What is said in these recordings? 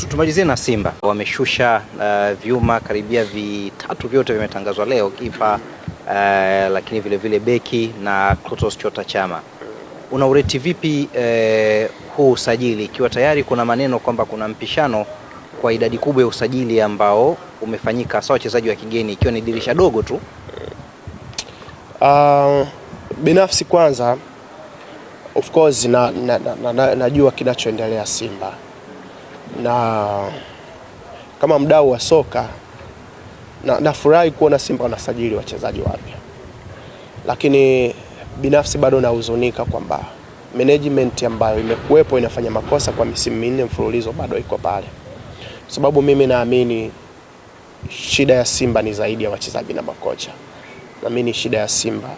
Tumalizie na Simba. Wameshusha vyuma karibia vitatu, vyote vimetangazwa leo, kipa lakini vile beki na Clatous Chota Chama. Unaureti vipi huu usajili, ikiwa tayari kuna maneno kwamba kuna mpishano kwa idadi kubwa ya usajili ambao umefanyika sawa wachezaji wa kigeni, ikiwa ni dirisha dogo tu? Binafsi kwanza, of course najua kinachoendelea Simba, na kama mdau wa soka nafurahi kuona Simba wanasajili wachezaji wapya, lakini binafsi bado nahuzunika kwamba management ambayo imekuwepo inafanya makosa kwa misimu 4 mfululizo bado iko pale. Sababu mimi naamini shida ya Simba ni zaidi ya wachezaji na makocha. Naamini shida ya Simba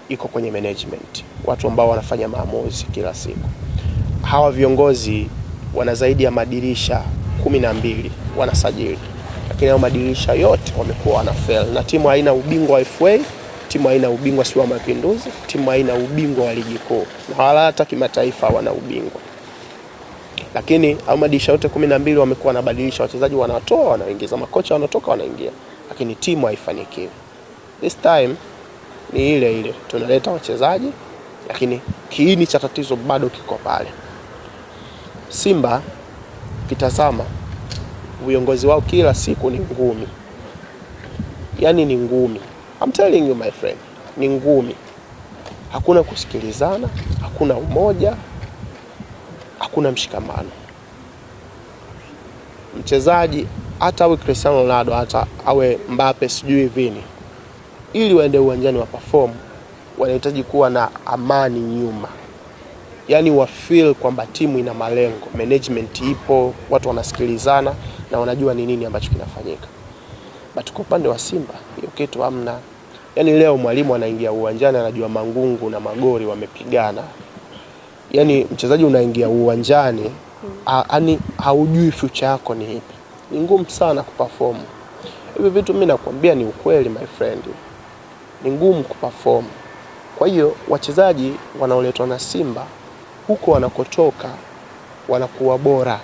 iko kwenye management, watu ambao wanafanya maamuzi kila siku. Hawa viongozi wana zaidi ya madirisha 12 wanasajili, lakini hao madirisha yote wamekuwa wanafail, na timu haina ubingwa wa FA, timu haina ubingwa wa Mapinduzi, timu haina ubingwa wa ligi kuu, na wala hata kimataifa wana ubingwa. Lakini hao madirisha yote 12 wamekuwa wanabadilisha wachezaji, wanatoa wanaingiza, makocha wanatoka wanaingia, lakini timu haifanikiwi. This time ni ile tunaleta wachezaji, lakini kiini cha tatizo bado kiko pale. Simba kitazama viongozi wao kila siku ni ngumi. Yaani ni ngumi. I'm telling you my friend, ni ngumi. Hakuna kusikilizana, hakuna umoja, hakuna mshikamano. Mchezaji hata awe Cristiano Ronaldo, hata awe Mbappe, sijui Vini, ili waende uwanjani wa perform, wanahitaji kuwa na amani nyuma. Yaani wa feel kwamba timu ina malengo, management ipo, watu wanasikilizana na wanajua ni nini ambacho kinafanyika. But kwa upande wa Simba hiyo kitu hamna. Yaani leo mwalimu anaingia uwanjani anajua Mangungu na Magori wamepigana. Yaani mchezaji unaingia uwanjani yani haujui future yako ni ipi. Ni ngumu sana kuperform. Hivi vitu mimi nakwambia ni ukweli my friend. Ni ngumu kuperform. Kwa hiyo wachezaji wanaoletwa na Simba huko wanakotoka wanakuwa bora.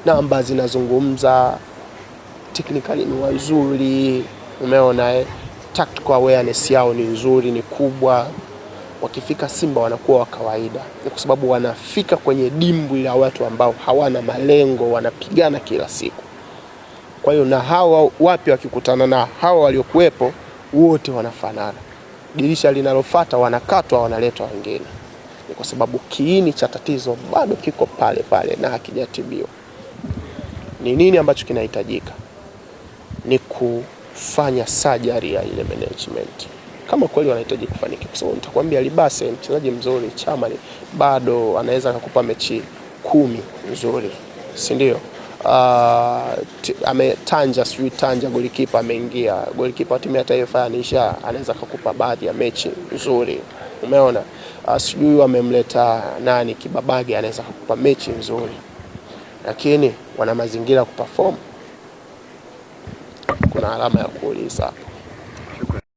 Namba zinazungumza, technically ni wazuri, umeona tactical awareness yao ni nzuri, ni kubwa. Wakifika Simba wanakuwa wa kawaida. Ni kwa sababu wanafika kwenye dimbwi la watu ambao hawana malengo, wanapigana kila siku. Kwa hiyo na hawa wapi wakikutana na hawa waliokuepo wote wanafanana. Dirisha linalofuata wanakatwa, wanaletwa wengine. Ni kwa sababu kiini cha tatizo bado kiko pale na hakijatibiwa. Ni nini ambacho kinahitajika? Ni kufanya surgery ya ile management. Kama kweli wanahitaji kufanikiwa, kwa sababu nitakwambia Libase mchezaji mzuri, Chama bado anaweza kukupa mechi 10 nzuri, si ndio? Ametanja golikipa ameingia, golikipa wa timu ya taifa Anisha anaweza kukupa baadhi ya mechi nzuri, umeona? Sijui wamemleta nani Kibabage anaweza kukupa mechi nzuri, lakini wana mazingira kuperform. Kuna alama ya kuuliza.